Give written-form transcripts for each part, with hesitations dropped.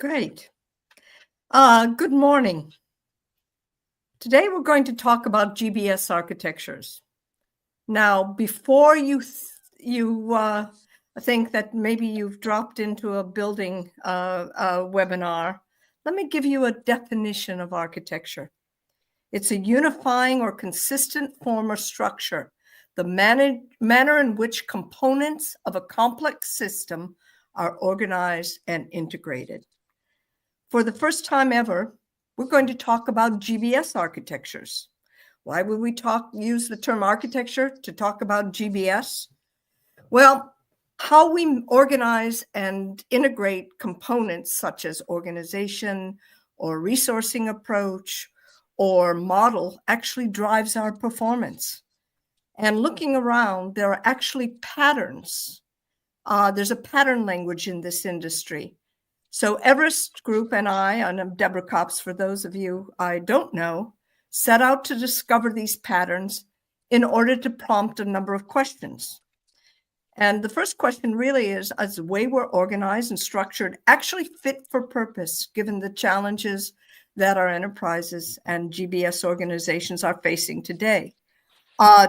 Great. Good morning. Today we're going to talk about GBS architectures. Now, before you think that maybe you've dropped into a building webinar, let me give you a definition of architecture. It's a unifying or consistent form or structure, the manner in which components of a complex system are organized and integrated. For the first time ever, we're going to talk about GBS architectures. Why would we use the term architecture to talk about GBS? Well, how we organize and integrate components such as organization or resourcing approach or model actually drives our performance. And looking around, there are actually patterns. There's a pattern language in this industry. So Everest Group and I'm Deborah Copps, for those of you I don't know, set out to discover these patterns in order to prompt a number of questions. And the first question really is the way we're organized and structured actually fit for purpose, given the challenges that our enterprises and GBS organizations are facing today?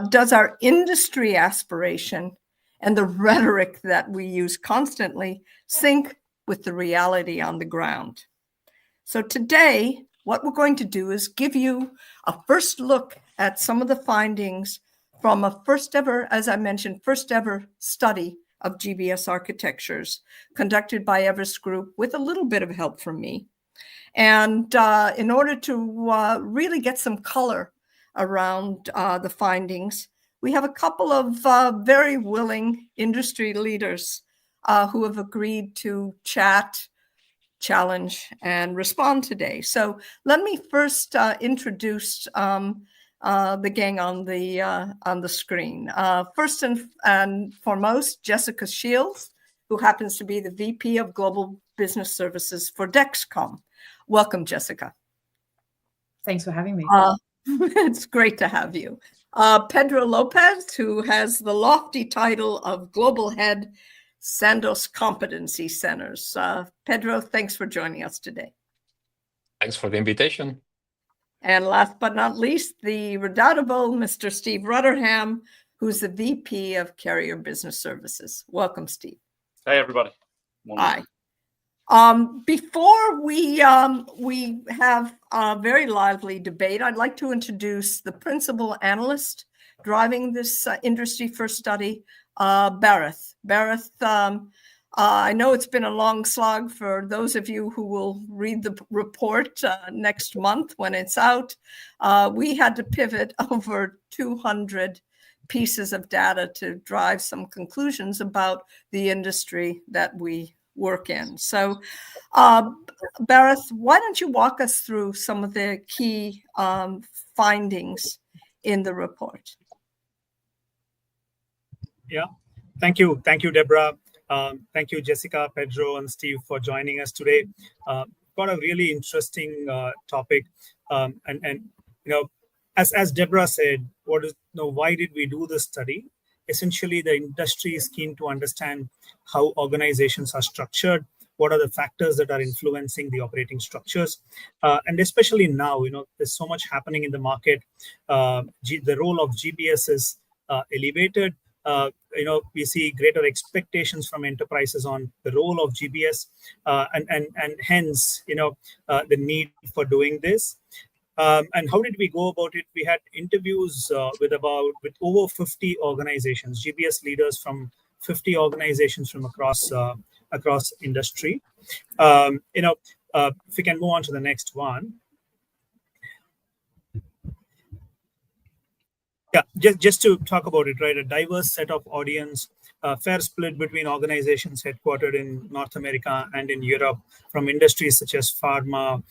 Does our industry aspiration and the rhetoric that we use constantly sync with the reality on the ground? So today, what we're going to do is give you a first look at some of the findings from a first ever study of GBS architectures conducted by Everest Group with a little bit of help from me. And in order to really get some color around the findings, we have a couple of very willing industry leaders who have agreed to chat, challenge, and respond today. So let me first introduce the gang on the screen. First and foremost, Jessica Shields, who happens to be the VP of Global Business Services for Dexcom. Welcome, Jessica. Thanks for having me. It's great to have you. Pedro Lopez, who has the lofty title of Global Head, Sandoz Competency Centers. Pedro, thanks for joining us today. Thanks for the invitation. And last but not least, the redoubtable Mr. Steve Rutherham, who's the VP of Carrier Business Services. Welcome, Steve. Hey, everybody. Hi. Before we have a very lively debate, I'd like to introduce the principal analyst driving this industry first study, Bharath. Bharath, I know it's been a long slog for those of you who will read the report next month when it's out. We had to pivot over 200 pieces of data to drive some conclusions about the industry that we work in. So, Bharath, why don't you walk us through some of the key findings in the report? Yeah, thank you, Deborah. Thank you, Jessica, Pedro, and Steve for joining us today. Got a really interesting topic, and you know, as Deborah said, why did we do this study? Essentially, the industry is keen to understand how organizations are structured, what are the factors that are influencing the operating structures, and especially now, there's so much happening in the market. The role of GBS is elevated. We see greater expectations from enterprises on the role of GBS, and hence, the need for doing this. And how did we go about it? We had interviews with over 50 organizations, GBS leaders from 50 organizations from across industry. If we can move on to the next one. Yeah, just to talk about it, right? A diverse set of audience, fair split between organizations headquartered in North America and in Europe, from industries such as pharma,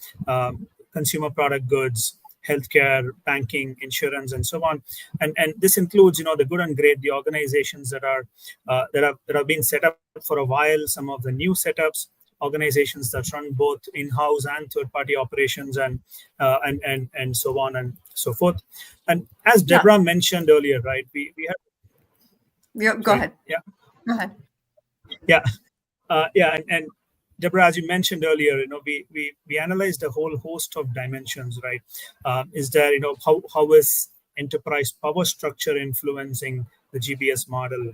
consumer product goods, healthcare, banking, insurance, and so on. And this includes, the good and great, the organizations that have been set up for a while, some of the new setups, organizations that run both in-house and third-party operations, and so on and so forth. And as Deborah mentioned earlier, right, we have. Yeah, go ahead. Yeah. Go ahead. Yeah. And Deborah, as you mentioned earlier, we analyzed a whole host of dimensions, right? Is there, how is enterprise power structure influencing the GBS model,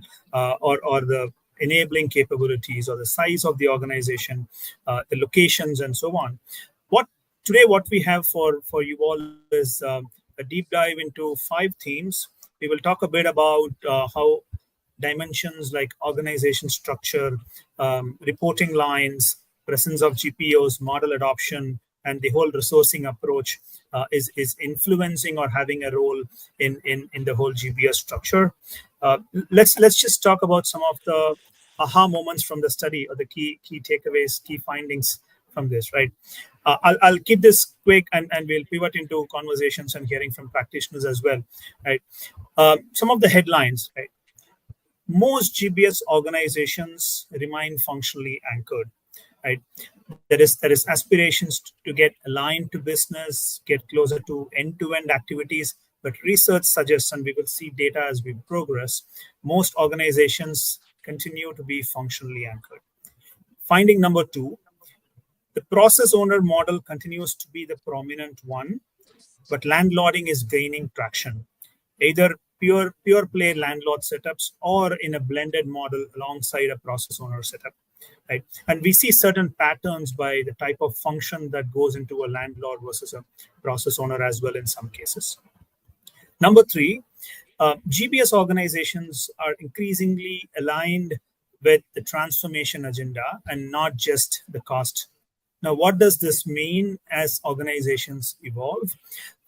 or the enabling capabilities, or the size of the organization, the locations, and so on. What we have for you all is a deep dive into 5 themes. We will talk a bit about how dimensions like organization structure, reporting lines, presence of GPOs, model adoption, and the whole resourcing approach is influencing or having a role in the whole GBS structure. Let's just talk about some of the aha moments from the study, or the key takeaways, key findings from this, right? I'll keep this quick, and we'll pivot into conversations and hearing from practitioners as well, right? Some of the headlines, right? Most GBS organizations remain functionally anchored, right? There is aspirations to get aligned to business, get closer to end-to-end activities, but research suggests, and we will see data as we progress, most organizations continue to be functionally anchored. Finding number 2, the process owner model continues to be the prominent one, but landlording is gaining traction, either pure play landlord setups or in a blended model alongside a process owner setup, right? And we see certain patterns by the type of function that goes into a landlord versus a process owner as well in some cases. Number 3, GBS organizations are increasingly aligned with the transformation agenda and not just the cost. Now, what does this mean as organizations evolve?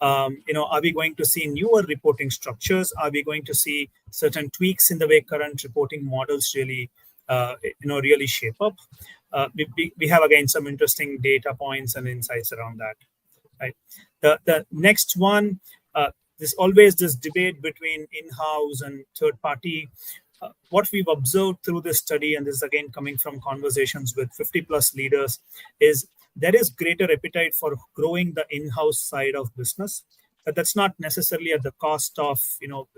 Are we going to see newer reporting structures? Are we going to see certain tweaks in the way current reporting models really shape up? We have, again, some interesting data points and insights around that, right? The next one, there's always this debate between in-house and third-party. What we've observed through this study, and this is again coming from conversations with 50+ leaders, is there is greater appetite for growing the in-house side of business, but that's not necessarily at the cost of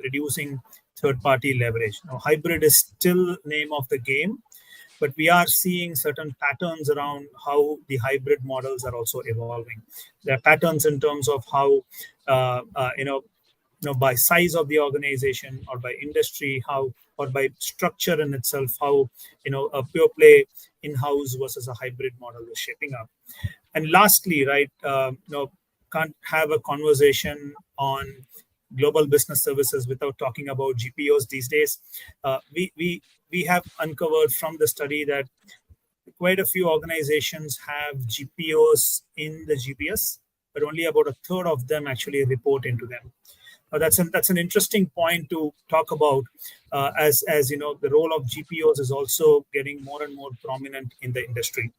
reducing third-party leverage. Hybrid is still name of the game, but we are seeing certain patterns around how the hybrid models are also evolving. There are patterns in terms of how by size of the organization, or by industry, or by structure in itself, how a pure play in-house versus a hybrid model is shaping up. And lastly, right, can't have a conversation on global business services without talking about GPOs these days. We have uncovered from the study that quite a few organizations have GPOs in the GBS, but only about a third of them actually report into them. That's an interesting point to talk about, as the role of GPOs is also getting more and more prominent in the industry.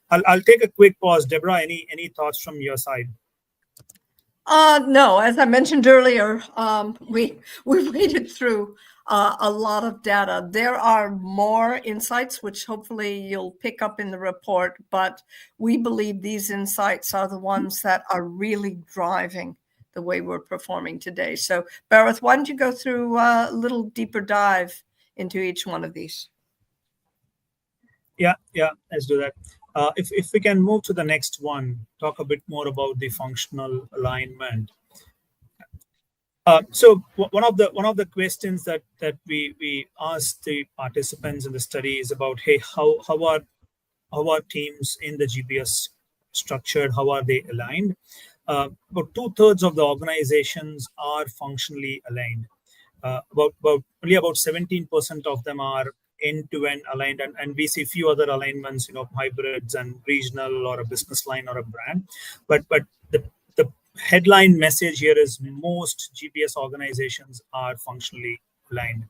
I'll take a quick pause. Deborah, any thoughts from your side? No, as I mentioned earlier, we waded through a lot of data. There are more insights, which hopefully you'll pick up in the report, but we believe these insights are the ones that are really driving the way we're performing today. So, Bharath, why don't you go through a little deeper dive into each one of these? Yeah, let's do that. If we can move to the next one, talk a bit more about the functional alignment. So one of the questions that we asked the participants in the study is about, hey, how are teams in the GBS structured? How are they aligned? About 2/3 of the organizations are functionally aligned. Only about 17% of them are end-to-end aligned, and we see few other alignments, hybrids and regional or a business line or a brand. But the headline message here is most GBS organizations are functionally aligned.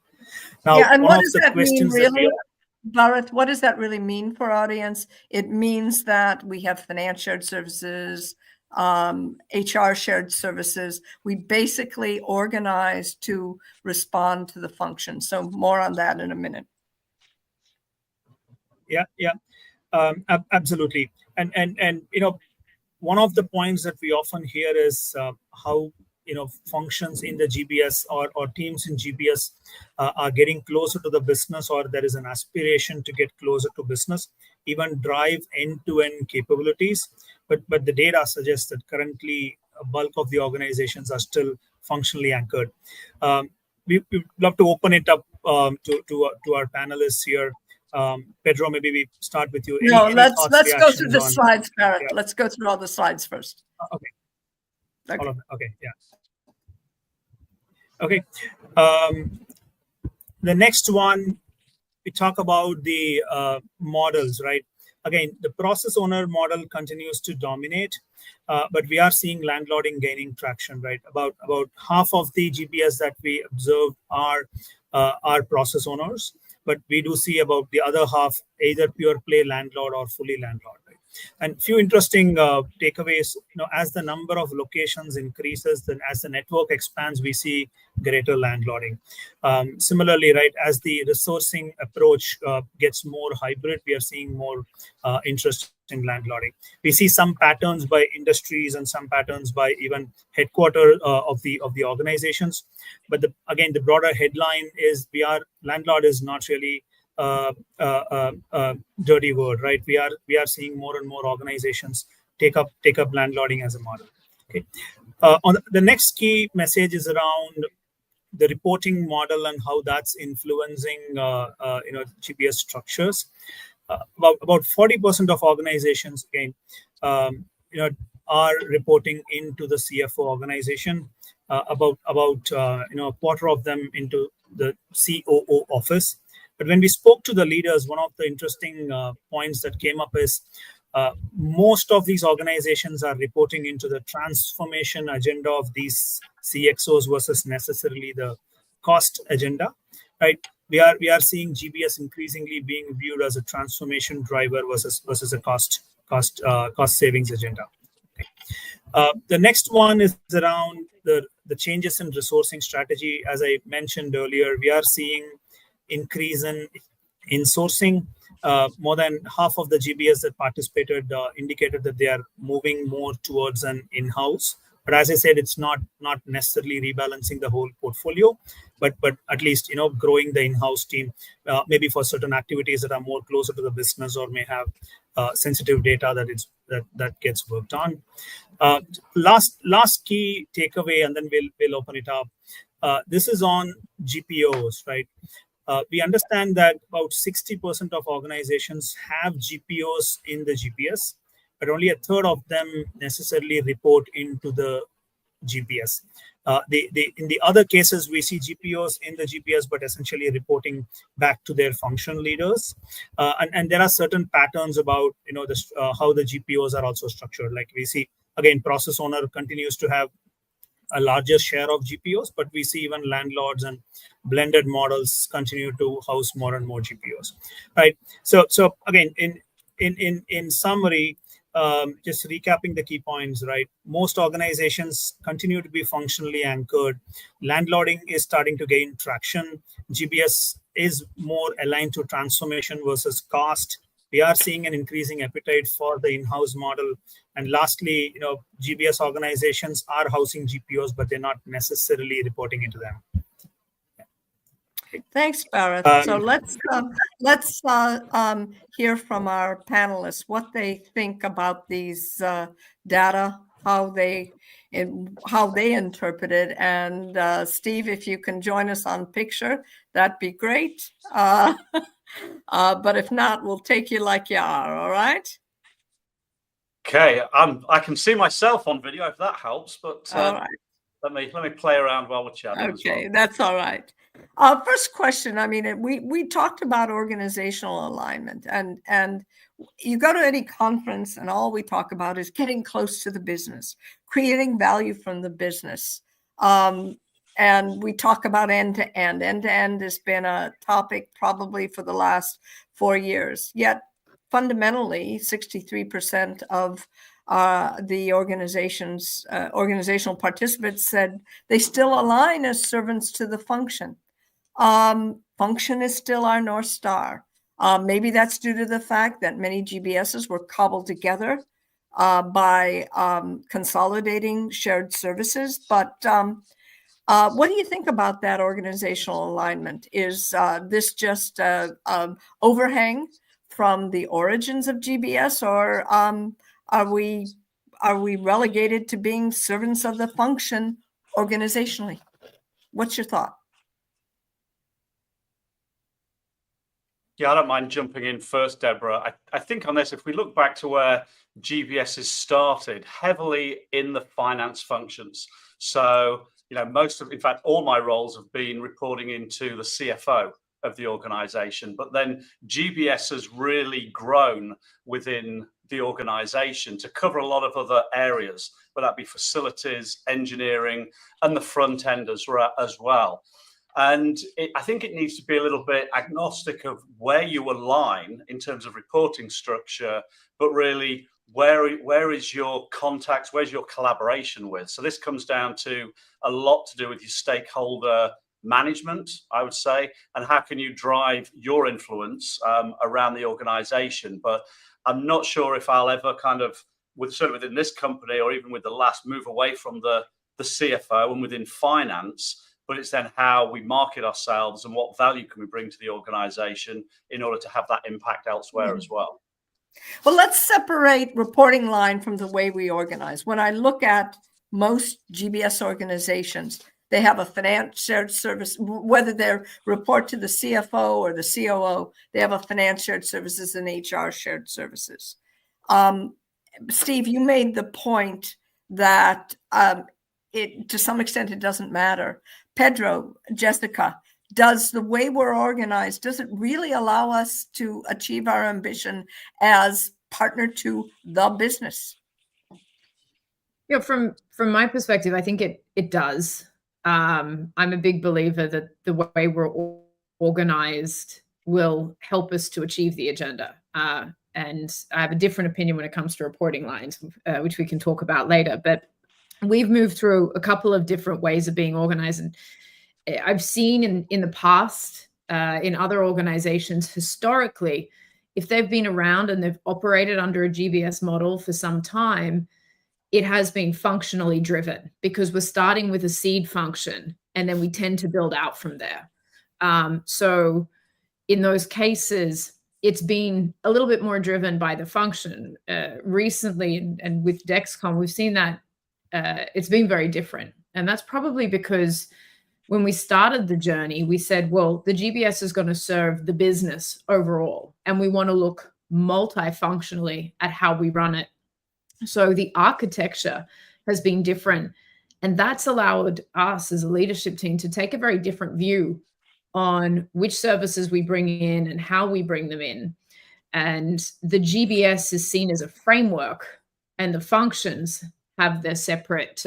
Now, yeah, and one what of does the that questions mean, really? that Bharath, what does that really mean for audience? It means that we have finance shared services, HR shared services. We basically organize to respond to the function. So more on that in a minute. Yeah, absolutely. And one of the points that we often hear is how functions in the GBS or teams in GBS are getting closer to the business, or there is an aspiration to get closer to business. even drive end-to-end capabilities. But the data suggests that currently a bulk of the organizations are still functionally anchored. We'd love to open it up to our panelists here. Pedro, maybe we start with you. No, Any let's thoughts, go through reactions the on? slides, Barrett. Yeah. Let's go through all the slides first. Okay. Okay. All of it. Okay. Yeah. Okay. The next one, we talk about the models, right? Again, the process owner model continues to dominate, but we are seeing landlording gaining traction, right? About half of the GBS that we observe are process owners, but we do see about the other half either pure play landlord or fully landlord, right? And few interesting takeaways. As the number of locations increases, then as the network expands, we see greater landlording. Similarly, right, as the resourcing approach gets more hybrid, we are seeing more interest in landlording. We see some patterns by industries and some patterns by even headquarters of the organizations. But again, the broader headline is landlord is not really dirty word, right? We are seeing more and more organizations take up landlording as a model. Okay. On the next key message is around the reporting model and how that's influencing GBS structures. About 40% of organizations again are reporting into the CFO organization. About a quarter of them into the COO office. But when we spoke to the leaders, one of the interesting points that came up is most of these organizations are reporting into the transformation agenda of these CXOs versus necessarily the cost agenda, right? We are seeing GBS increasingly being viewed as a transformation driver versus a cost savings agenda. Okay. The next one is around the changes in resourcing strategy. As I mentioned earlier, we are seeing increase in sourcing. More than half of the GBS that participated indicated that they are moving more towards an in-house. But as I said, it's not necessarily rebalancing the whole portfolio, but at least growing the in-house team, maybe for certain activities that are more closer to the business or may have sensitive data that gets worked on. Last key takeaway, and then we'll open it up. This is on GPOs, right? We understand that about 60% of organizations have GPOs in the GBS, but only a third of them necessarily report into the GBS. In the other cases, we see GPOs in the GBS, but essentially reporting back to their function leaders. And there are certain patterns about how the GPOs are also structured. Like we see, again, process owner continues to have a larger share of GPOs, but we see even landlords and blended models continue to house more and more GPOs, right? So again, in summary, just recapping the key points, right? Most organizations continue to be functionally anchored. Landlording is starting to gain traction. GBS is more aligned to transformation versus cost. We are seeing an increasing appetite for the in-house model. And lastly, GBS organizations are housing GPOs, but they're not necessarily reporting into them. Thanks, Bharat. So let's hear from our panelists what they think about these data, how they interpret it. And Steve, if you can join us on picture, that'd be great. But if not, we'll take you like you are. All right. Okay, I can see myself on video if that helps, but all right. let me play around while we're chatting. Okay, as well. That's all right. First question. I mean, we talked about organizational alignment, and you go to any conference, and all we talk about is getting close to the business, creating value from the business. And we talk about end-to-end. End-to-end has been a topic probably for the last 4 years. Yet, fundamentally, 63% of the organizational participants said they still align as servants to the function. Function is still our North Star. Maybe that's due to the fact that many GBSs were cobbled together by consolidating shared services. But what do you think about that organizational alignment? Is this just an overhang from the origins of GBS, or are we relegated to being servants of the function organizationally? What's your thought? Yeah, I don't mind jumping in first, Deborah. I think on this, if we look back to where GBS has started, heavily in the finance functions. So, in fact, all my roles have been reporting into the CFO of the organization. But then GBS has really grown within the organization to cover a lot of other areas, whether that be facilities, engineering, and the front end as well. And I think it needs to be a little bit agnostic of where you align in terms of reporting structure, but really where is your contacts, where's your collaboration with? So this comes down to a lot to do with your stakeholder management, I would say, and how can you drive your influence around the organization. But I'm not sure if I'll ever certainly within this company or even with the last, move away from the CFO and within finance. But it's then how we market ourselves and what value can we bring to the organization in order to have that impact elsewhere as well. Well, let's separate reporting line from the way we organize. When I look at most GBS organizations, they have a finance shared service, whether they report to the CFO or the COO, they have a finance shared services and HR shared services. Steve, you made the point that to some extent, it doesn't matter. Pedro, Jessica, does the way we're organized, does it really allow us to achieve our ambition as partner to the business? From my perspective, I think it does. I'm a big believer that the way we're organized will help us to achieve the agenda. And I have a different opinion when it comes to reporting lines, which we can talk about later. But we've moved through a couple of different ways of being organized. And I've seen in the past, in other organizations, historically, if they've been around and they've operated under a GBS model for some time, it has been functionally driven because we're starting with a seed function and then we tend to build out from there. So in those cases, it's been a little bit more driven by the function. Recently, and with Dexcom, we've seen that it's been very different. And that's probably because when we started the journey, we said, well, the GBS is going to serve the business overall, and we want to look multifunctionally at how we run it. So the architecture has been different, and that's allowed us as a leadership team to take a very different view on which services we bring in and how we bring them in. And the GBS is seen as a framework, and the functions have their separate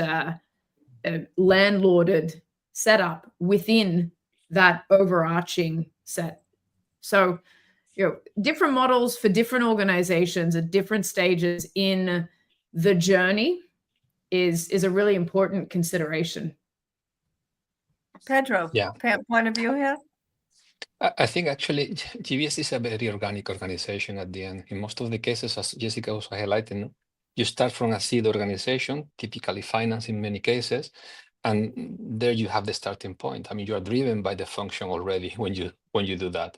landlorded setup within that overarching set. So, different models for different organizations at different stages in the journey is a really important consideration. Pedro, Yeah. point of view here? I think actually GBS is a very organic organization at the end. In most of the cases, as Jessica also highlighted, you start from a seed organization, typically finance in many cases, and there you have the starting point. I mean, you are driven by the function already when you do that.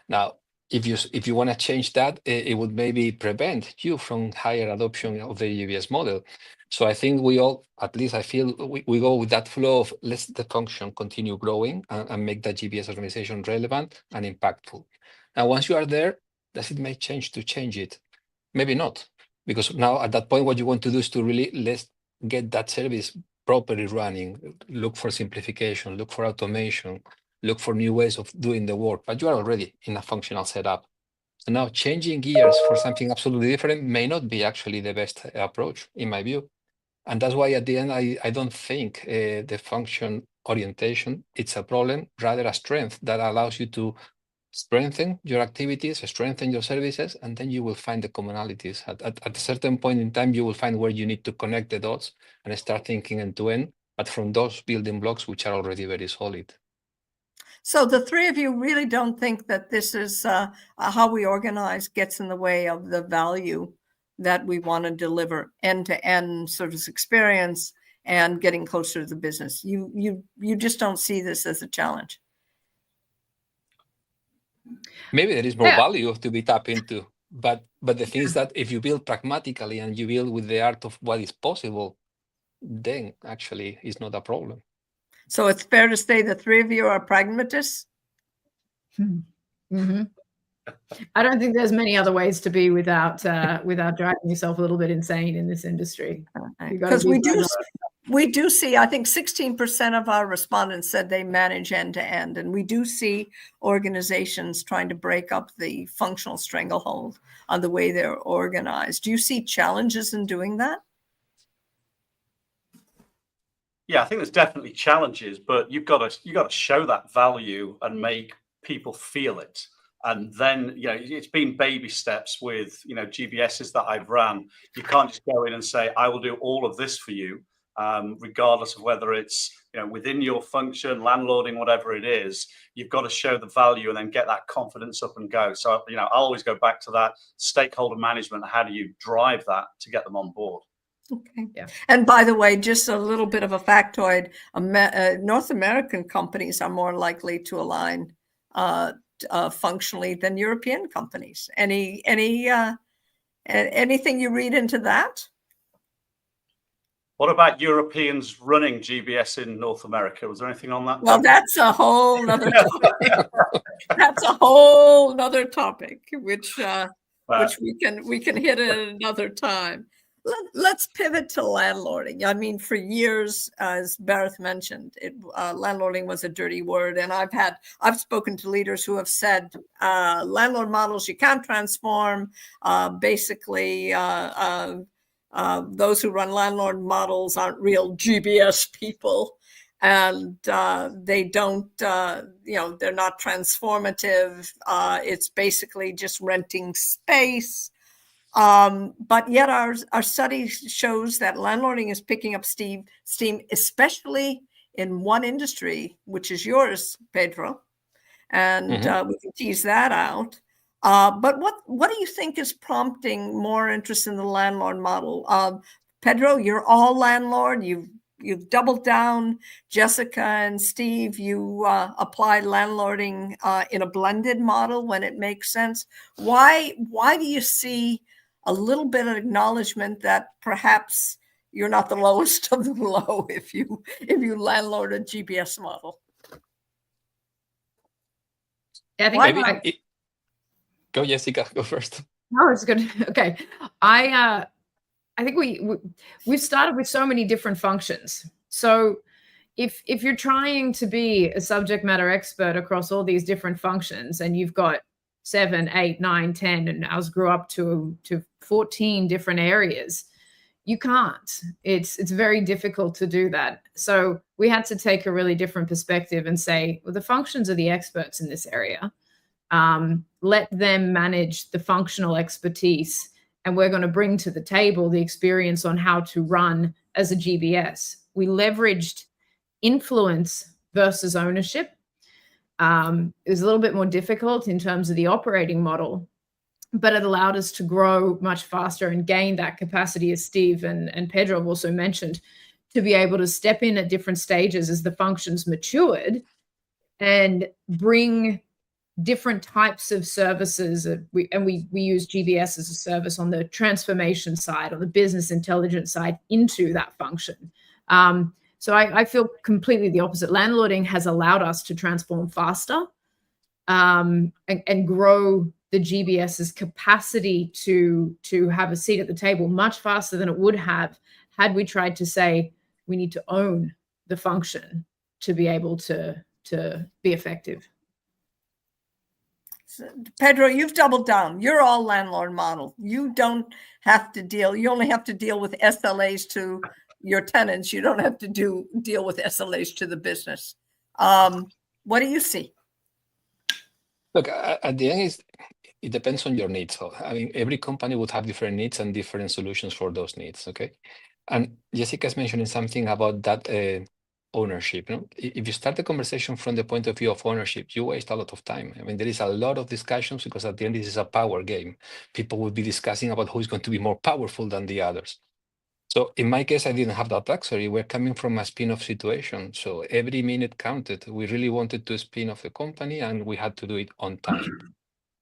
Now, if you want to change that, it would maybe prevent you from higher adoption of the GBS model. So I think we all, at least I feel, we go with that flow of let's the function continue growing and make that GBS organization relevant and impactful. Now, once you are there, does it make change to change it? Maybe not, because now at that point, what you want to do is to really let's get that service properly running, look for simplification, look for automation, look for new ways of doing the work, but you are already in a functional setup. So now changing gears for something absolutely different may not be actually the best approach, in my view. And that's why at the end, I don't think the function orientation, it's a problem, rather a strength that allows you to strengthen your activities, strengthen your services, and then you will find the commonalities. At a certain point in time, you will find where you need to connect the dots and start thinking end to end, but from those building blocks, which are already very solid. So the three of you really don't think that this is how we organize gets in the way of the value that we want to deliver, end-to-end service experience and getting closer to the business. You just don't see this as a challenge. Maybe there is more Yeah. value to be tapped into, but the thing is that if you build pragmatically and you build with the art of what is possible, then actually it's not a problem. So it's fair to say the three of you are pragmatists? Mm-hmm. I don't think there's many other ways to be without driving yourself a little bit insane in this industry. Because we do see, I think 16% of our respondents said they manage end to end, and we do see organizations trying to break up the functional stranglehold on the way they're organized. Do you see challenges in doing that? Yeah, I think there's definitely challenges, but you've got to show that value and make people feel it. And then, you know, it's been baby steps with, you know, GBSs that I've ran. You can't just go in and say, I will do all of this for you, regardless of whether it's, you know, within your function, landlording, whatever it is. You've got to show the value and then get that confidence up and go. So, you know, I always go back to that stakeholder management. How do you drive that to get them on board? Okay. Yeah. And by the way, just a little bit of a factoid, North American companies are more likely to align functionally than European companies. Anything you read into that? What about Europeans running GBS in North America? Was there anything on that? Well, that's a whole nother topic. That's a whole nother topic, which we can hit at another time. Let's pivot to landlording. I mean, for years, as Bharat mentioned, landlording was a dirty word, and I've spoken to leaders who have said landlord models you can't transform. Basically, those who run landlord models aren't real GBS people, and they don't, they're not transformative. It's basically just renting space. But yet our study shows that landlording is picking up steam, especially in one industry, which is yours, Pedro. And we can tease that out. But what do you think is prompting more interest in the landlord model? Pedro, you're all landlord. You've doubled down. Jessica and Steve, you apply landlording in a blended model when it makes sense. Why do you see a little bit of acknowledgement that perhaps you're not the lowest of the low if you landlord a GBS model? Yeah, I think go, Jessica. Go first. No, it's good. Okay, I think we've started with so many different functions. So if you're trying to be a subject matter expert across all these different functions, and you've got 7, 8, 9, 10, and ours grew up to 14 different areas, you can't. It's very difficult to do that. So we had to take a really different perspective and say, well, the functions are the experts in this area. Let them manage the functional expertise, and we're going to bring to the table the experience on how to run as a GBS. We leveraged influence versus ownership. It was a little bit more difficult in terms of the operating model, but it allowed us to grow much faster and gain that capacity, as Steve and Pedro have also mentioned, to be able to step in at different stages as the functions matured and bring different types of services. We use GBS as a service on the transformation side, on the business intelligence side, into that function. So I feel completely the opposite. Landlording has allowed us to transform faster and grow the GBS's capacity to have a seat at the table much faster than it would have had we tried to say we need to own the function to be able to be effective. Pedro, you've doubled down. You're all landlord model. You don't have to deal. You only have to deal with SLAs to your tenants. You don't have to deal with SLAs to the business. What do you see? Look, at the end, it depends on your needs. So, I mean, every company would have different needs and different solutions for those needs. Okay, and Jessica's mentioning something about that ownership. You know? If you start the conversation from the point of view of ownership, you waste a lot of time. I mean, there is a lot of discussions because at the end, this is a power game. People will be discussing about who is going to be more powerful than the others. So in my case, I didn't have that luxury. We're coming from a spin-off situation. So every minute counted. We really wanted to spin off the company and we had to do it on time.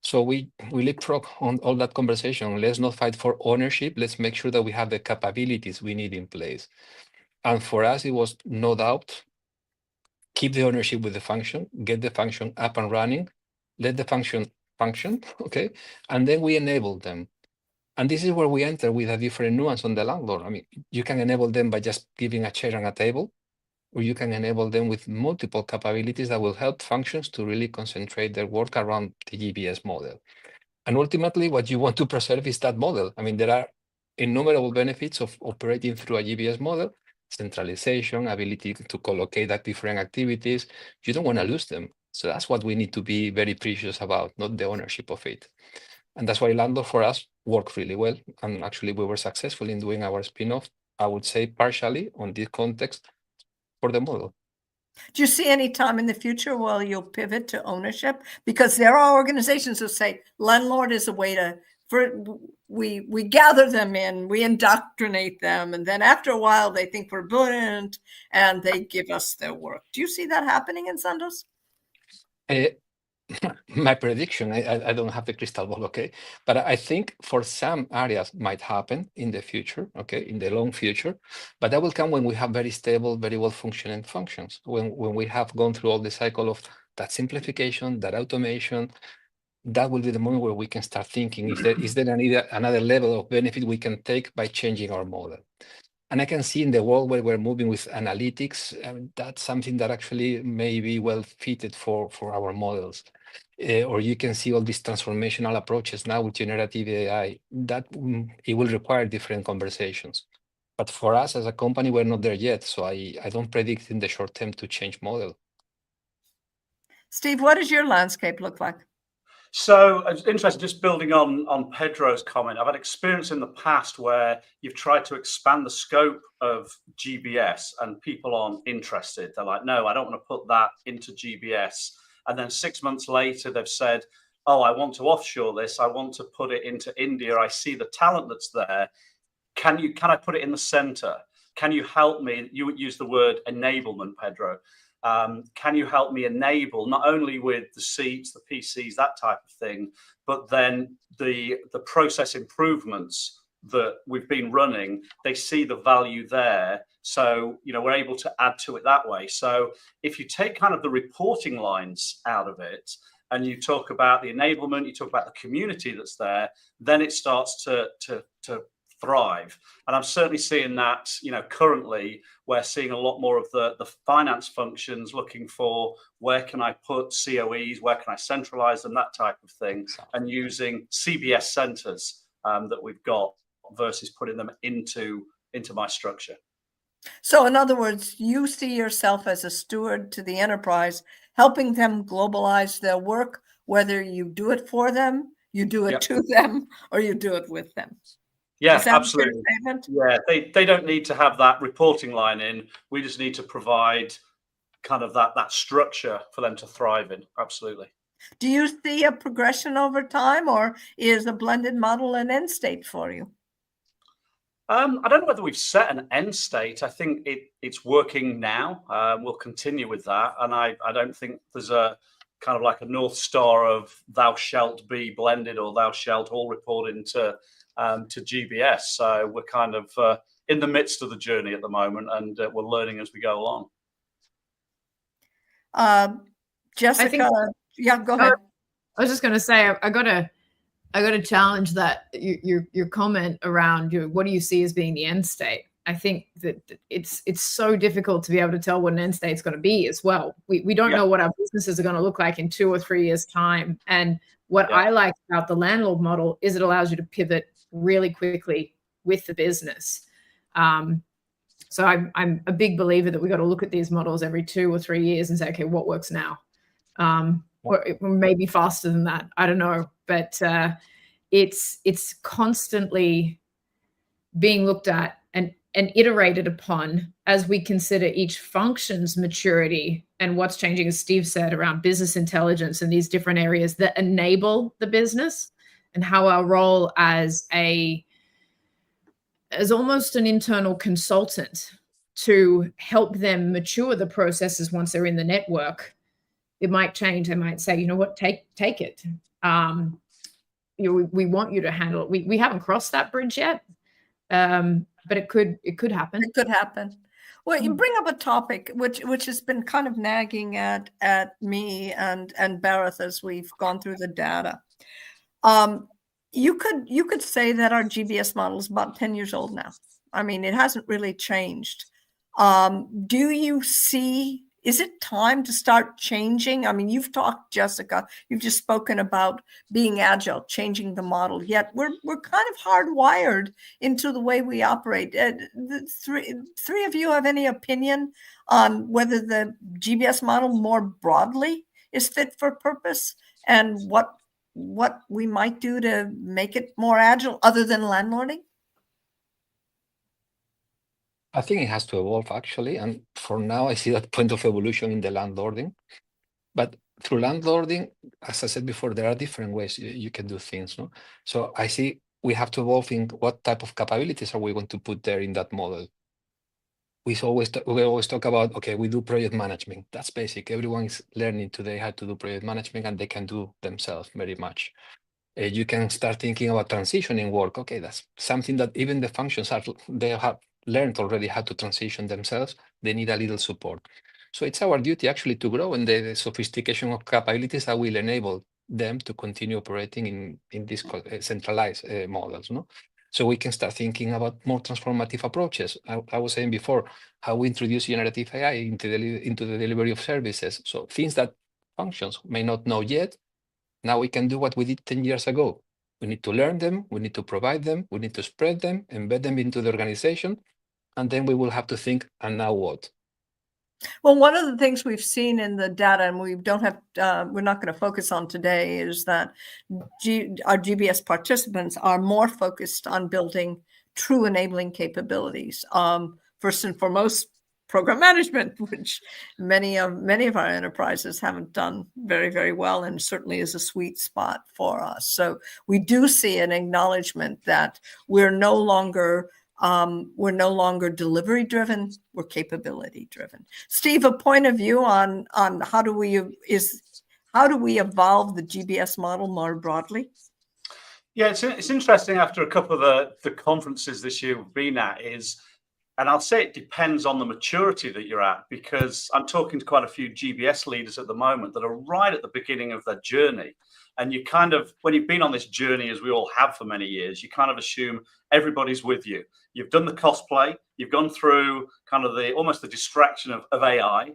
So we leapfrog on all that conversation. Let's not fight for ownership. Let's make sure that we have the capabilities we need in place. And for us, it was no doubt, keep the ownership with the function, get the function up and running, let the function, okay? And then we enable them. And this is where we enter with a different nuance on the landlord. I mean, you can enable them by just giving a chair and a table, or you can enable them with multiple capabilities that will help functions to really concentrate their work around the GBS model. And ultimately, what you want to preserve is that model. I mean, there are innumerable benefits of operating through a GBS model, centralization, ability to collocate at different activities. You don't want to lose them. So that's what we need to be very precious about, not the ownership of it. And that's why landlord for us worked really well. And actually, we were successful in doing our spin-off, I would say partially on this context for the model. Do you see any time in the future where you'll pivot to ownership? Because there are organizations who say landlord is a way to, we gather them in, we indoctrinate them, and then after a while they think we're brilliant and they give us their work. Do you see that happening in Sandoz? My prediction, I don't have the crystal ball, okay? But I think for some areas might happen in the future, okay, in the long future. But that will come when we have very stable, very well functioning functions. When we have gone through all the cycle of that simplification, that automation, that will be the moment where we can start thinking, is there another level of benefit we can take by changing our model? And I can see in the world where we're moving with analytics, that's something that actually may be well fitted for our models. Or you can see all these transformational approaches now with generative AI, that it will require different conversations. But for us as a company, we're not there yet. So I don't predict in the short term to change model. Steve, what does your landscape look like? So it's interesting, just building on Pedro's comment, I've had experience in the past where you've tried to expand the scope of GBS and people aren't interested. They're like, no, I don't want to put that into GBS. And then 6 months later, they've said, oh, I want to offshore this. I want to put it into India. I see the talent that's there. Can I put it in the center? Can you help me? You would use the word enablement, Pedro. Can you help me enable not only with the seats, the PCs, that type of thing, but then the process improvements that we've been running, they see the value there. So, we're able to add to it that way. So if you take kind of the reporting lines out of it and you talk about the enablement, you talk about the community that's there, then it starts to thrive. And I'm certainly seeing that, currently we're seeing a lot more of the finance functions looking for where can I put COEs, where can I centralize them, that type of thing, and using CBS centers that we've got versus putting them into my structure. So in other words, you see yourself as a steward to the enterprise, helping them globalize their work, whether you do it for them, you do it to them, or you do it with them. Yeah, absolutely. Yeah, they don't need to have that reporting line in. We just need to provide kind of that structure for them to thrive in. Absolutely. Do you see a progression over time, or is a blended model an end state for you? I don't know whether we've set an end state. I think it's working now. We'll continue with that. And I don't think there's a kind of like a North Star of thou shalt be blended or thou shalt all report into to GBS. So we're kind of in the midst of the journey at the moment, and we're learning as we go along. Jessica, yeah, go ahead. I was just going to say, I got to challenge that your comment around what do you see as being the end state. I think that it's so difficult to be able to tell what an end state is going to be as well. We don't know what our businesses are going to look like in 2 or 3 years' time. And what I like about the landlord model is it allows you to pivot really quickly with the business. So I'm a big believer that we got to look at these models every 2 or 3 years and say, okay, what works now? Or maybe faster than that. I don't know, but it's constantly being looked at and iterated upon as we consider each function's maturity and what's changing, as Steve said, around business intelligence and these different areas that enable the business, and how our role as a as almost an internal consultant to help them mature the processes once they're in the network. It might change. They might say, you know what, take it. We want you to handle it. We haven't crossed that bridge yet, but it could happen. It could happen. Well, you bring up a topic which has been kind of nagging at me and Barath as we've gone through the data. You could say that our GBS model is about 10 years old now. I mean, it hasn't really changed. Do you see, is it time to start changing? I mean, you've talked, Jessica, you've just spoken about being agile, changing the model, yet we're kind of hardwired into the way we operate. The three of you have any opinion on whether the GBS model more broadly is fit for purpose, and what we might do to make it more agile other than landlording? I think it has to evolve, actually. And for now, I see that point of evolution in the landlording. But through landlording, as I said before, there are different ways you can do things. No? So I see we have to evolve in what type of capabilities are we going to put there in that model. We always talk about, okay, we do project management. That's basic. Everyone is learning today how to do project management, and they can do themselves very much. You can start thinking about transitioning work. Okay, that's something that even the functions they have learned already how to transition themselves. They need a little support. So it's our duty actually to grow in the sophistication of capabilities that will enable them to continue operating in these centralized models. No? So we can start thinking about more transformative approaches. I was saying before how we introduce generative AI into the delivery of services. So things that functions may not know yet, now we can do what we did 10 years ago. We need to learn them, we need to provide them, we need to spread them, embed them into the organization, and then we will have to think, and now what? Well, one of the things we've seen in the data, and we don't have, we're not going to focus on today, is that our GBS participants are more focused on building true enabling capabilities. First and foremost, program management, which many of our enterprises haven't done very, very well, and certainly is a sweet spot for us. So we do see an acknowledgement that we're no longer delivery driven, we're capability driven. Steve, a point of view on how do we evolve the GBS model more broadly? Yeah, it's interesting. After a couple of the conferences this year we've been at, and I'll say it depends on the maturity that you're at, because I'm talking to quite a few GBS leaders at the moment that are right at the beginning of their journey. And you kind of, when you've been on this journey, as we all have for many years, you kind of assume everybody's with you. You've done the cosplay, you've gone through kind of almost the distraction of AI.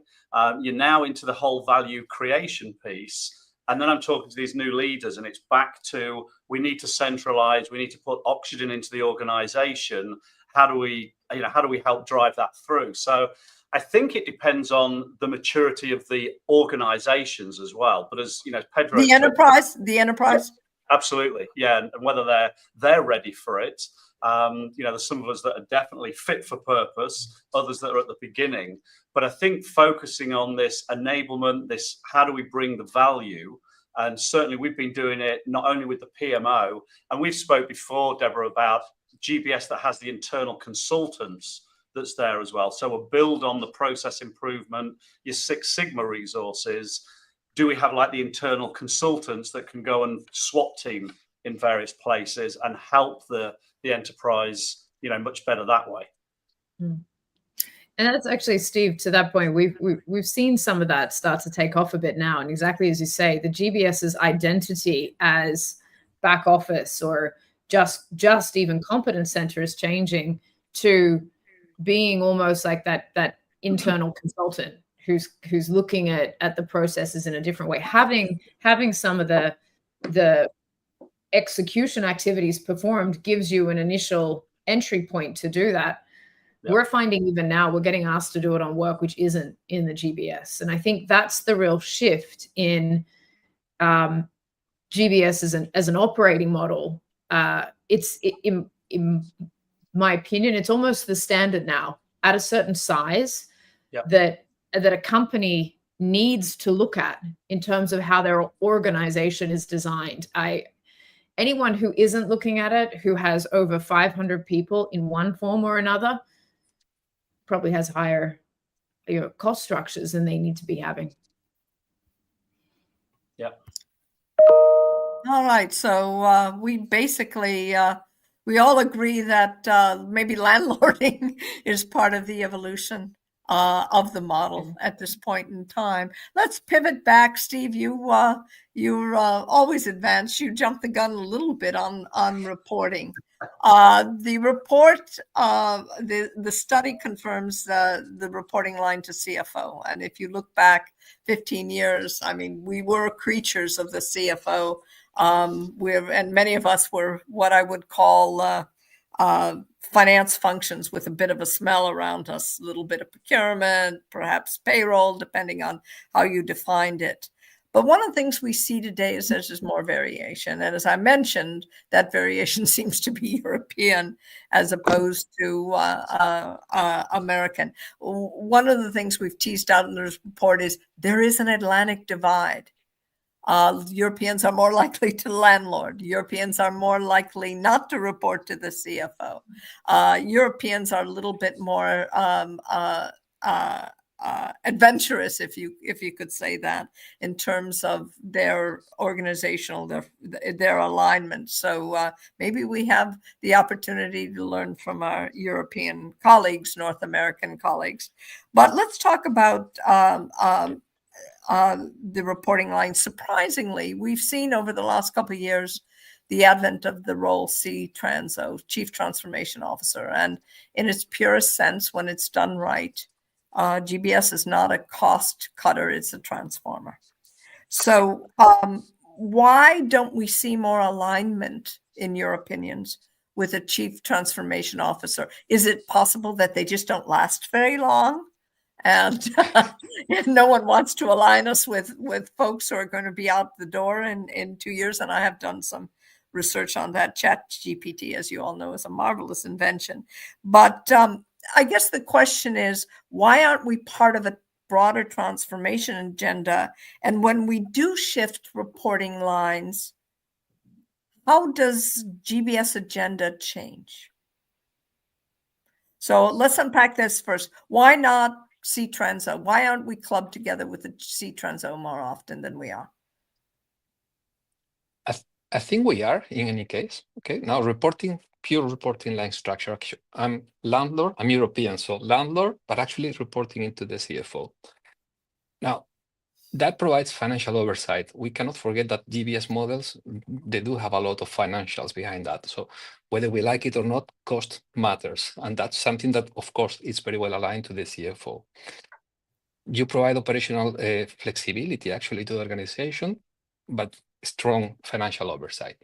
You're now into the whole value creation piece. And then I'm talking to these new leaders, and it's back to, we need to centralize, we need to put oxygen into the organization. How do we help drive that through? So I think it depends on the maturity of the organizations as well. But as you know, Pedro, the enterprise, absolutely, yeah, and whether they're ready for it. There's some of us that are definitely fit for purpose, others that are at the beginning. But I think focusing on this enablement, this how do we bring the value, and certainly we've been doing it not only with the PMO, and we've spoke before, Deborah, about GBS that has the internal consultants that's there as well. So we'll build on the process improvement, your Six Sigma resources. Do we have like the internal consultants that can go and SWAT team in various places and help the enterprise, much better that way? And that's actually, Steve, to that point, we've seen some of that start to take off a bit now. And exactly as you say, the GBS's identity as back office or just even competence center is changing to being almost like that internal consultant who's looking at the processes in a different way, having some of the execution activities performed gives you an initial entry point to do that. Yep. We're finding even now we're getting asked to do it on work which isn't in the GBS, and I think that's the real shift in GBS as an operating model. In my opinion, it's almost the standard now at a certain size. Yep. that a company needs to look at in terms of how their organization is designed. anyone who isn't looking at it, who has over 500 people in one form or another, probably has higher cost structures than they need to be having. Yeah. All right. So we basically, we all agree that maybe landlording is part of the evolution of the model at this point in time. Let's pivot back. Steve, you're always advanced. You jumped the gun a little bit on reporting. The report, the study confirms the reporting line to CFO. And if you look back 15 years, I mean, we were creatures of the CFO. And many of us were what I would call finance functions with a bit of a smell around us, a little bit of procurement, perhaps payroll, depending on how you defined it. But one of the things we see today is there's more variation. And as I mentioned, that variation seems to be European as opposed to American. One of the things we've teased out in this report is there is an Atlantic divide. Europeans are more likely to landlord. Europeans are more likely not to report to the CFO. Europeans are a little bit more adventurous, if you could say that, in terms of their organizational, their alignment. So maybe we have the opportunity to learn from our European colleagues, North American colleagues. But let's talk about the reporting line. Surprisingly, we've seen over the last couple of years the advent of the role CTRANSO, Chief Transformation Officer. And in its purest sense, when it's done right, GBS is not a cost cutter, it's a transformer. So why don't we see more alignment, in your opinions, with a Chief Transformation Officer? Is it possible that they just don't last very long? And no one wants to align us with folks who are going to be out the door in 2 years. And I have done some research on that. ChatGPT, as you all know, is a marvelous invention. But I guess the question is, why aren't we part of a broader transformation agenda? And when we do shift reporting lines, how does GBS agenda change? So let's unpack this first. Why not CTRANSO? Why aren't we clubbed together with the CTRANSO more often than we are? I think we are in any case. Okay, now pure reporting line structure. I'm landlord, I'm European, so landlord, but actually reporting into the CFO. Now, that provides financial oversight. We cannot forget that GBS models, they do have a lot of financials behind that. So whether we like it or not, cost matters. And that's something that, of course, is very well aligned to the CFO. You provide operational flexibility, actually, to the organization, but strong financial oversight.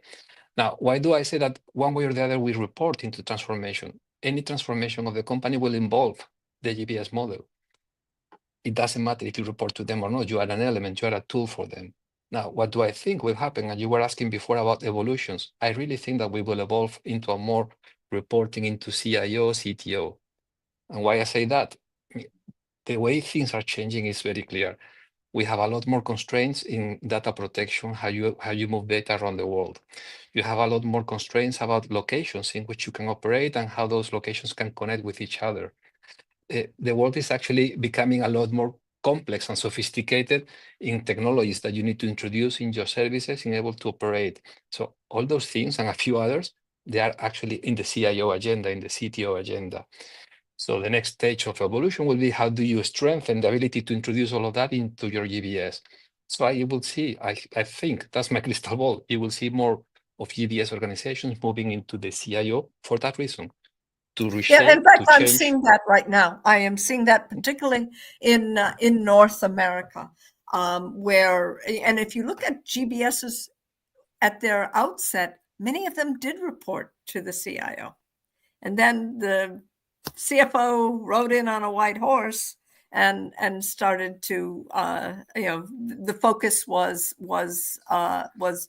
Now, why do I say that one way or the other we report into transformation? Any transformation of the company will involve the GBS model. It doesn't matter if you report to them or not. You are an element, you are a tool for them. Now, what do I think will happen? And you were asking before about evolutions. I really think that we will evolve into a more reporting into CIO, CTO. And why I say that? The way things are changing is very clear. We have a lot more constraints in data protection, how you move data around the world. You have a lot more constraints about locations in which you can operate and how those locations can connect with each other. The world is actually becoming a lot more complex and sophisticated in technologies that you need to introduce in your services in able to operate. So all those things and a few others, they are actually in the CIO agenda, in the CTO agenda. So the next stage of evolution will be how do you strengthen the ability to introduce all of that into your GBS? So you will see, I think that's my crystal ball. You will see more of GBS organizations moving into the CIO for that reason. To reshape, yeah, in fact, to I'm change. seeing that right now. I am seeing that particularly in North America, where, and if you look at GBS's at their outset, many of them did report to the CIO. And then the CFO rode in on a white horse and started to, the focus was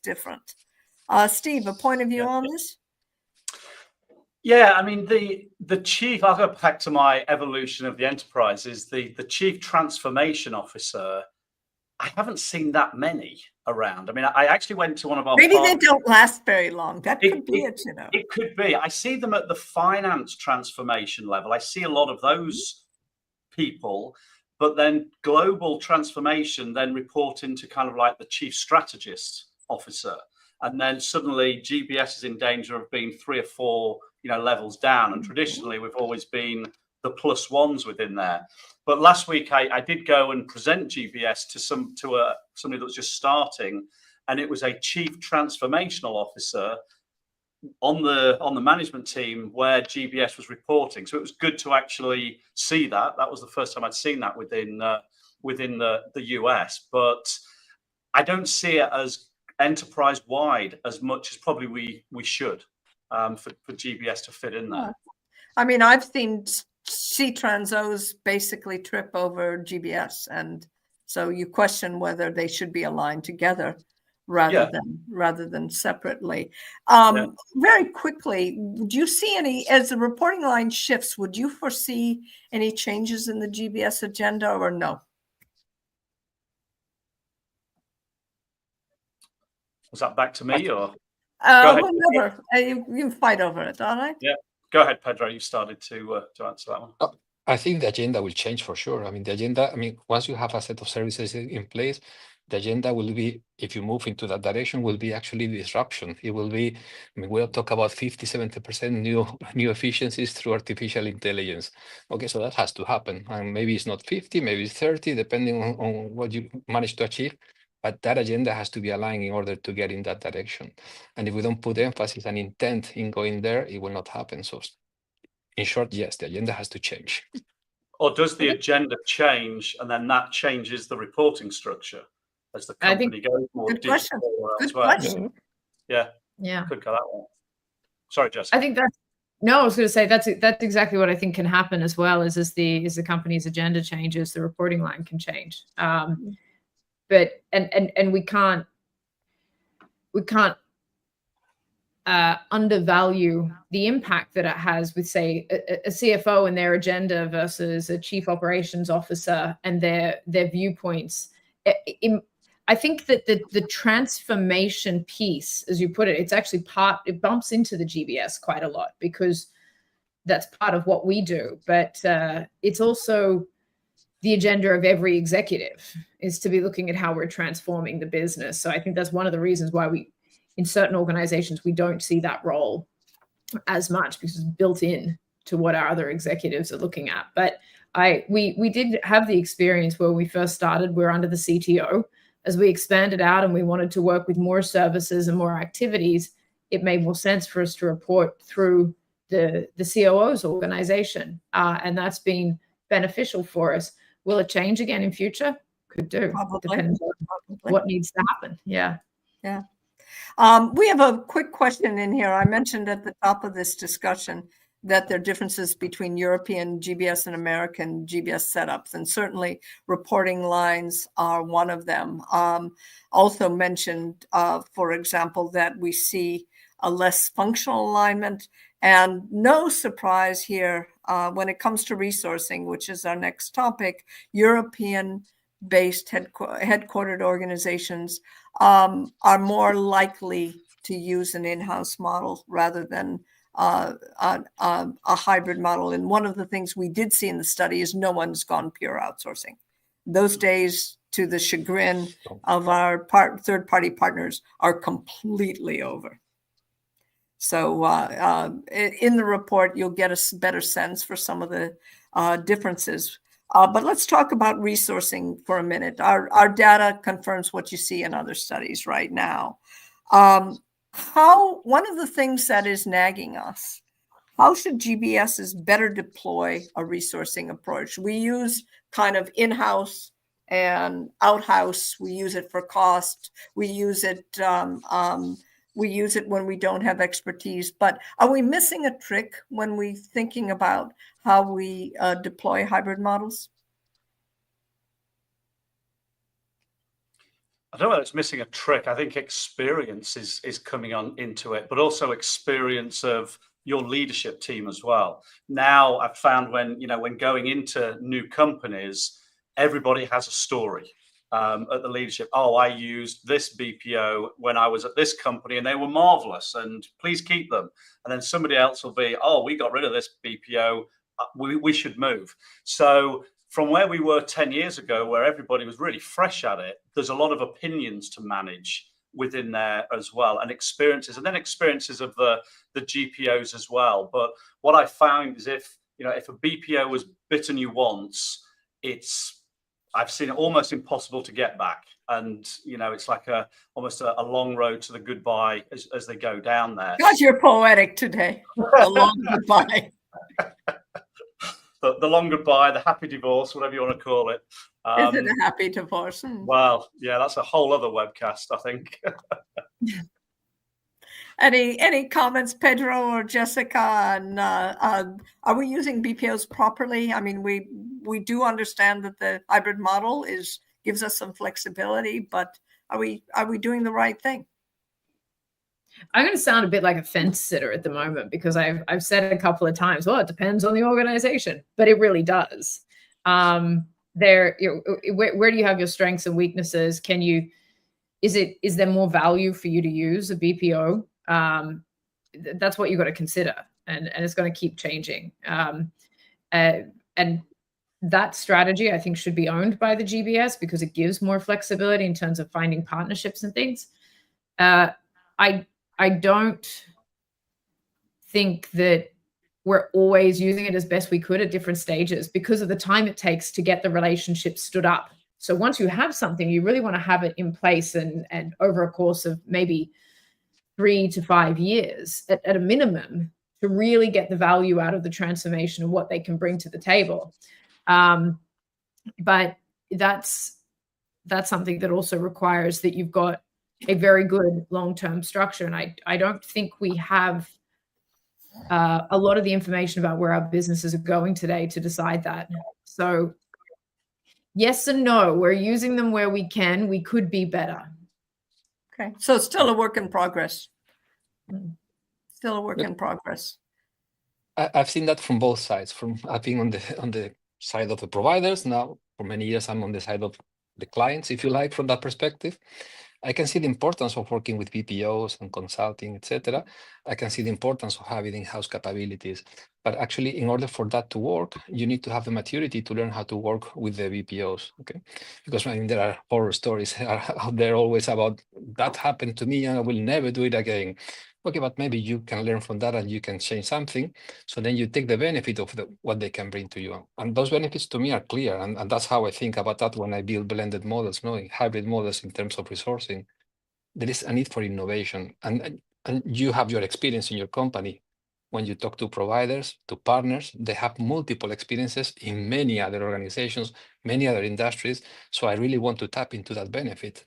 different. Steve, a point of view on this? Yeah, I mean, the chief, I'll go back to my evolution of the enterprise, is the chief transformation officer. I haven't seen that many around. I mean, I actually went to one of our Maybe they partners. don't last very long. That could be it, you know. It could be. I see them at the finance transformation level. I see a lot of those people, but then global transformation then report into kind of like the chief strategist officer. And then suddenly GBS is in danger of being 3 or 4, levels down. And traditionally, we've always been the plus ones within there. But last week, I did go and present GBS to somebody that was just starting, and it was a chief transformational officer on the management team where GBS was reporting. So it was good to actually see that. That was the first time I'd seen that within the US. But I don't see it as enterprise wide as much as probably we should for GBS to fit in there. I mean, I've seen C-Transos basically trip over GBS, and so you question whether they should be aligned together rather than separately. Very quickly, do you see any, as the reporting line shifts, would you foresee any changes in the GBS agenda or no? Was that back to me or? Whatever. You fight over it, all right? Yeah. Go ahead, Pedro. You started to answer that one. I think the agenda will change for sure. I mean, once you have a set of services in place, the agenda will be, if you move into that direction, will be actually disruption. It will be, we'll talk about 50-70% new efficiencies through artificial intelligence. Okay, so that has to happen. And maybe it's not 50, maybe it's 30, depending on what you manage to achieve. But that agenda has to be aligned in order to get in that direction. And if we don't put emphasis and intent in going there, it will not happen. So in short, yes, the agenda has to change. Or does the agenda change and then that changes the reporting structure as the company goes more digital or elsewhere? Good question. Yeah. Could go that way. Sorry, Jessica. I think I was going to say that's exactly what I think can happen as well. As the company's agenda changes, the reporting line can change. But we can't undervalue the impact that it has with, say, a CFO and their agenda versus a chief operations officer and their viewpoints. I think that the transformation piece, as you put it, it's actually it bumps into the GBS quite a lot because that's part of what we do. But it's also the agenda of every executive is to be looking at how we're transforming the business. So I think that's one of the reasons why in certain organizations, we don't see that role as much because it's built in to what our other executives are looking at. But we did have the experience where we first started, we're under the CTO. As we expanded out and we wanted to work with more services and more activities, it made more sense for us to report through the COO's organization. And that's been beneficial for us. Will it change again in future? Could do. Probably. Depends on what needs to happen. Yeah. We have a quick question in here. I mentioned at the top of this discussion that there are differences between European GBS and American GBS setups, and certainly reporting lines are one of them. Also mentioned, for example, that we see a less functional alignment, and no surprise here when it comes to resourcing, which is our next topic. European-based headquartered organizations are more likely to use an in-house model rather than a hybrid model. And one of the things we did see in the study is no one's gone pure outsourcing. Those days, to the chagrin of our third-party partners, are completely over. So in the report, you'll get a better sense for some of the differences. But let's talk about resourcing for a minute. Our data confirms what you see in other studies right now. One of the things that is nagging us, how should GBSs better deploy a resourcing approach? We use kind of in-house and out-house. We use it for cost. We use it when we don't have expertise. But are we missing a trick when we're thinking about how we deploy hybrid models? I don't know whether it's missing a trick. I think experience is coming on into it, but also experience of your leadership team as well. Now I've found when going into new companies, everybody has a story. at the leadership. Oh, I used this BPO when I was at this company and they were marvelous, and please keep them. And then somebody else will be, oh, we got rid of this BPO, we should move. So from where we were 10 years ago, where everybody was really fresh at it, there's a lot of opinions to manage within there as well, and experiences, and then experiences of the GPOs as well. But what I found is if a BPO was bitten you once, I've seen it almost impossible to get back. And, it's like almost a long road to the goodbye as they go down there. God, you're poetic today. A long goodbye. The long goodbye, the happy divorce, whatever you want to call it. Is it a happy divorce? Well, yeah, that's a whole other webcast, I think. Any comments, Pedro or Jessica? On, are we using BPOs properly? I mean, we do understand that the hybrid model gives us some flexibility, but are we doing the right thing? I'm going to sound a bit like a fence sitter at the moment, because I've said a couple of times, well, it depends on the organization, but it really does. Where do you have your strengths and weaknesses? Is there more value for you to use a BPO? That's what you've got to consider, and it's going to keep changing. And that strategy, I think, should be owned by the GBS, because it gives more flexibility in terms of finding partnerships and things. I don't think that we're always using it as best we could at different stages, because of the time it takes to get the relationship stood up. So once you have something, you really want to have it in place and over a course of maybe 3 to 5 years at a minimum, to really get the value out of the transformation and what they can bring to the table. But that's something that also requires that you've got a very good long-term structure. And I don't think we have a lot of the information about where our businesses are going today to decide that. So yes and no, we're using them where we can. We could be better. Okay, so it's still a work in progress. Still a work in progress. I've seen that from both sides. I've been on the side of the providers. Now, for many years, I'm on the side of the clients, if you like, from that perspective. I can see the importance of working with BPOs and consulting, etc. I can see the importance of having in-house capabilities. But actually, in order for that to work, you need to have the maturity to learn how to work with the BPOs, okay? Because there are horror stories out there always about, that happened to me and I will never do it again. Okay, but maybe you can learn from that and you can change something. So then you take the benefit of what they can bring to you. And those benefits to me are clear. And that's how I think about that when I build blended models, hybrid models in terms of resourcing. There is a need for innovation. And you have your experience in your company. When you talk to providers, to partners, they have multiple experiences in many other organizations, many other industries. So I really want to tap into that benefit.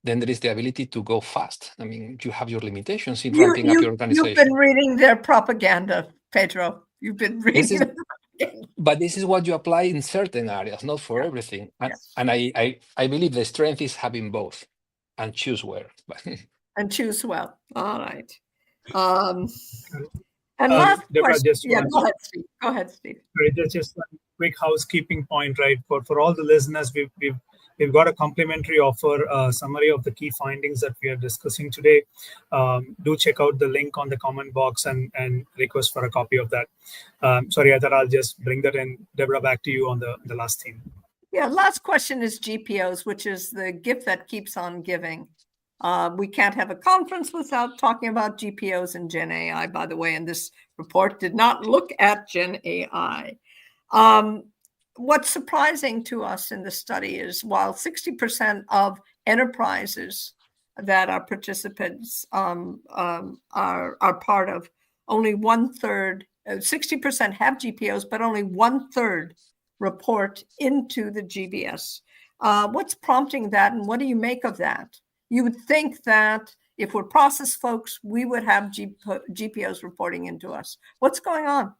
Then there is the ability to go fast. I mean, you have your limitations in ramping up your organization. You've been reading their propaganda, Pedro. You've been reading But this is what you apply in certain areas, not for everything. And I believe the strength is having both, and choose where. And choose well. All right. And last Deborah, question. Go ahead, Steve. Just one quick housekeeping point, right? For all the listeners, we've got a complimentary offer, summary of the key findings that we are discussing today. Do check out the link on the comment box and request for a copy of that. Sorry, I thought I'll just bring that in. Deborah, back to you on the last theme. Yeah, last question is GPOs, which is the gift that keeps on giving. We can't have a conference without talking about GPOs and Gen AI, by the way, and this report did not look at Gen AI. What's surprising to us in the study is while 60% of enterprises that our participants are part of, only 1/3, 60% have GPOs, but only 1/3 report into the GBS. What's prompting that, and what do you make of that? You would think that if we're process folks, we would have GPOs reporting into us. What's going on?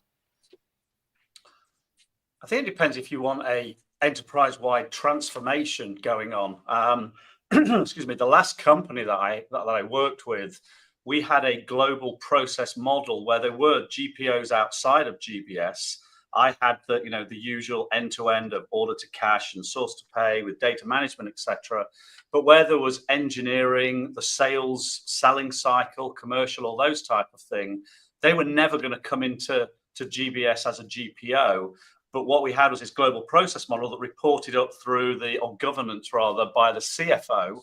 I think it depends if you want a enterprise-wide transformation going on. Excuse me. The last company that I worked with, we had a global process model where there were GPOs outside of GBS, I had the usual end-to-end of order to cash and source to pay with data management, etc. But where there was engineering, the selling cycle, commercial, all those type of thing, they were never going to come into GBS as a GPO. But what we had was this global process model that reported up through or governance rather, by the CFO.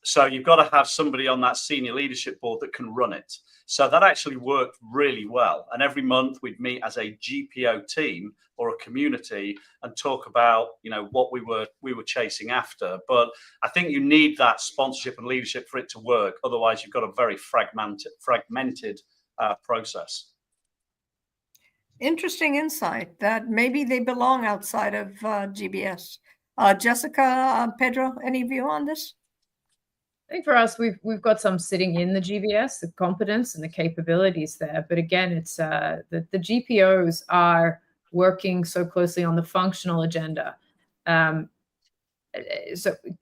So you've got to have somebody on that senior leadership board that can run it. So that actually worked really well. And every month we'd meet as a GPO team or a community and talk about, what we were chasing after. But I think you need that sponsorship and leadership for it to work. Otherwise, you've got a very fragmented process. Interesting insight that maybe they belong outside of GBS. Jessica, Pedro, any view on this? I think for us, we've got some sitting in the GBS, the competence and the capabilities there. But again, it's the GPOs are working so closely on the functional agenda. So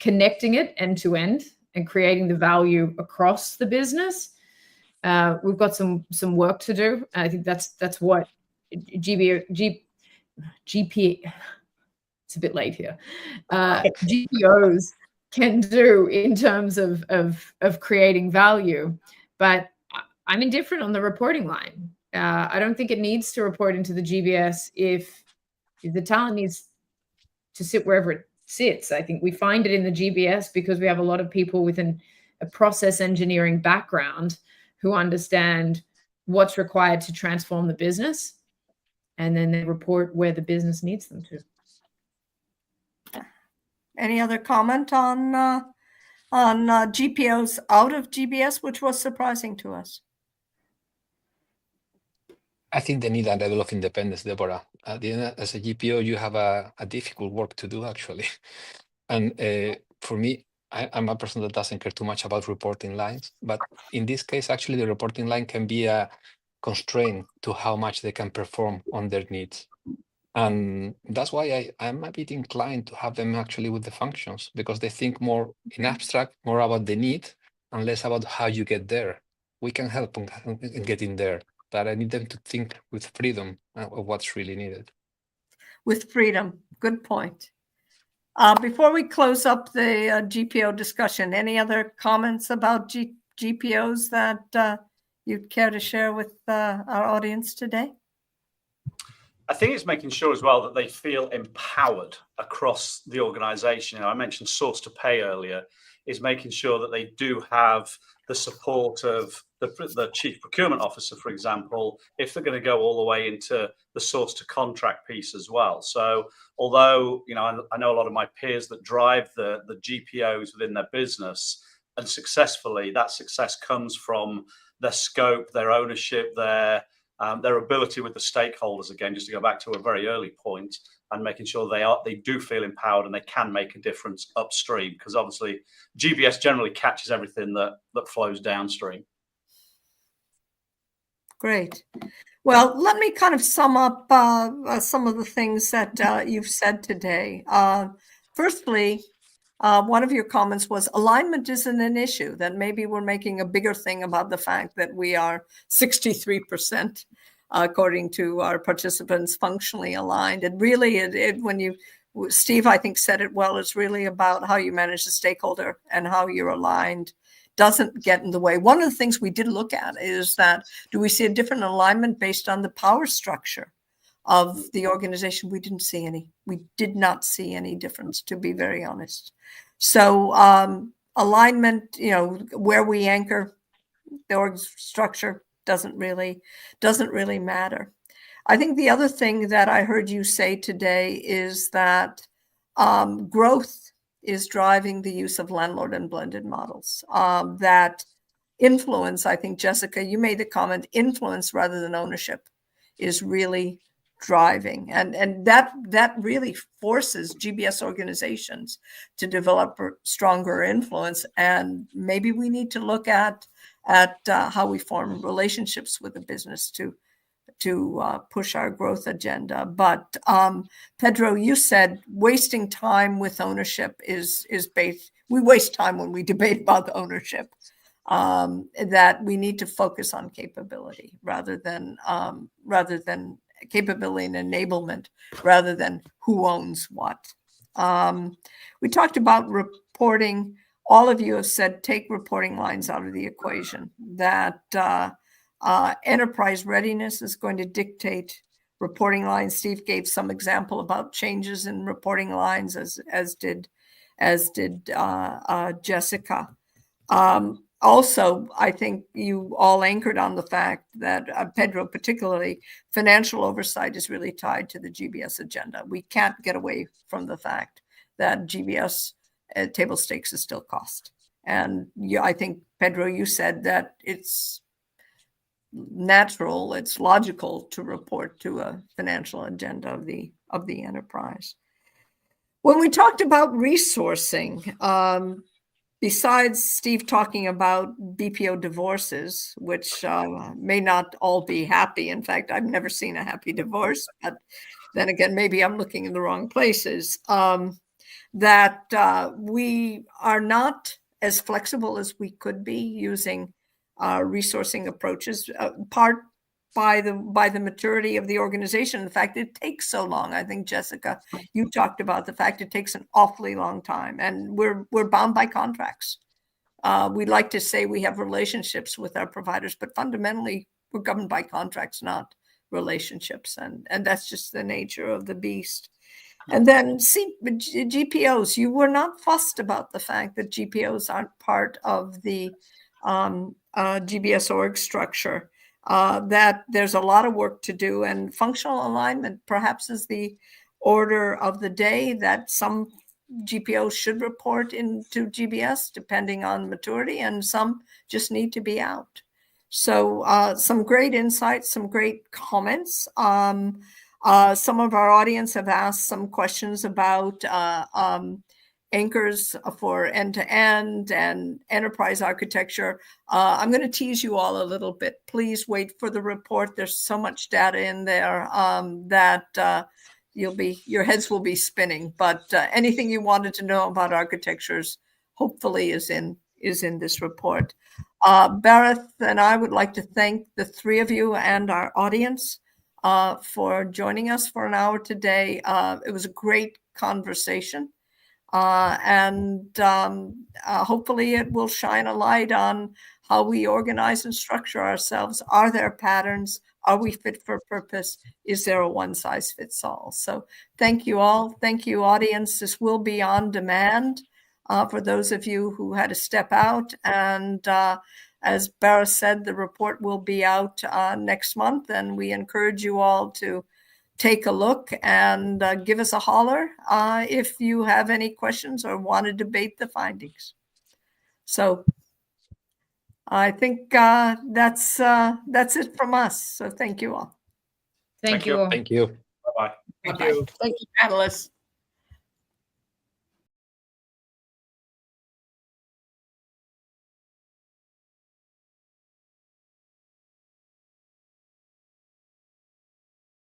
connecting it end to end and creating the value across the business. We've got some work to do. I think that's what GP. It's a bit late here. GPOs can do in terms of creating value, but I'm indifferent on the reporting line. I don't think it needs to report into the GBS if the talent needs to sit wherever it sits. I think we find it in the GBS because we have a lot of people with a process engineering background who understand what's required to transform the business, and then they report where the business needs them to. Any other comment on GPOs out of GBS, which was surprising to us? I think they need a level of independence, Deborah. At the end, as a GPO, you have a difficult work to do, actually. And for me, I'm a person that doesn't care too much about reporting lines. But in this case, actually, the reporting line can be a constraint to how much they can perform on their needs. And that's why I'm a bit inclined to have them actually with the functions, because they think more in abstract, more about the need and less about how you get there. We can help in getting there, but I need them to think with freedom of what's really needed. With freedom. Good point. Before we close up the GPO discussion, any other comments about GPOs that you'd care to share with our audience today? I think it's making sure as well that they feel empowered across the organization. I mentioned source to pay earlier, is making sure that they do have the support of the chief procurement officer, for example, if they're going to go all the way into the source to contract piece as well. So although, I know a lot of my peers that drive the GPOs within their business, and successfully, that success comes from their scope, their ownership, their ability with the stakeholders, again, just to go back to a very early point, and making sure they do feel empowered and they can make a difference upstream, because obviously GBS generally catches everything that flows downstream. Great. Well, let me kind of sum up some of the things that you've said today. Firstly, one of your comments was alignment isn't an issue, that maybe we're making a bigger thing about the fact that we are 63%, according to our participants, functionally aligned. And really, Steve, I think, said it well, it's really about how you manage the stakeholder and how you're aligned doesn't get in the way. One of the things we did look at is that, do we see a different alignment based on the power structure of the organization? We didn't see any. We did not see any difference, to be very honest. So alignment, where we anchor the org structure doesn't really matter. I think the other thing that I heard you say today is that growth is driving the use of landlord and blended models. That influence, I think, Jessica, you made the comment, influence rather than ownership is really driving. And that really forces GBS organizations to develop stronger influence. And maybe we need to look at how we form relationships with the business to push our growth agenda. But Pedro, you said wasting time with ownership is based. We waste time when we debate about the ownership. That we need to focus on capability rather than capability and enablement rather than who owns what. We talked about reporting. All of you have said take reporting lines out of the equation, that enterprise readiness is going to dictate reporting lines. Steve gave some example about changes in reporting lines, as did Jessica. Also, I think you all anchored on the fact that, Pedro particularly, financial oversight is really tied to the GBS agenda. We can't get away from the fact that GBS table stakes is still cost. And I think, Pedro, you said that it's natural, it's logical to report to a financial agenda of the enterprise. When we talked about resourcing, besides Steve talking about BPO divorces, which may not all be happy. In fact, I've never seen a happy divorce, but then again, maybe I'm looking in the wrong places. That we are not as flexible as we could be using resourcing approaches, part by the maturity of the organization. The fact it takes so long. I think, Jessica, you talked about the fact it takes an awfully long time, and we're bound by contracts. We like to say we have relationships with our providers, but fundamentally we're governed by contracts, not relationships, and that's just the nature of the beast. And then GPOs, you were not fussed about the fact that GPOs aren't part of the GBS org structure, that there's a lot of work to do, and functional alignment perhaps is the order of the day, that some GPOs should report into GBS depending on maturity, and some just need to be out. So some great insights, some great comments. Some of our audience have asked some questions about anchors for end-to-end and enterprise architecture. I'm going to tease you all a little bit. Please wait for the report. There's so much data in there that your heads will be spinning. But anything you wanted to know about architectures, hopefully, is in this report. Bharat and I would like to thank the three of you and our audience for joining us for an hour today. It was a great conversation. And hopefully it will shine a light on how we organize and structure ourselves. Are there patterns? Are we fit for purpose? Is there a one-size-fits-all? So thank you all. Thank you, audience. This will be on demand for those of you who had to step out. And as Barra said, the report will be out next month, and we encourage you all to take a look and give us a holler if you have any questions or want to debate the findings. So I think that's it from us. So thank you all. Thank you all. Thank you. Bye-bye. Thank you. Thank you, panelists.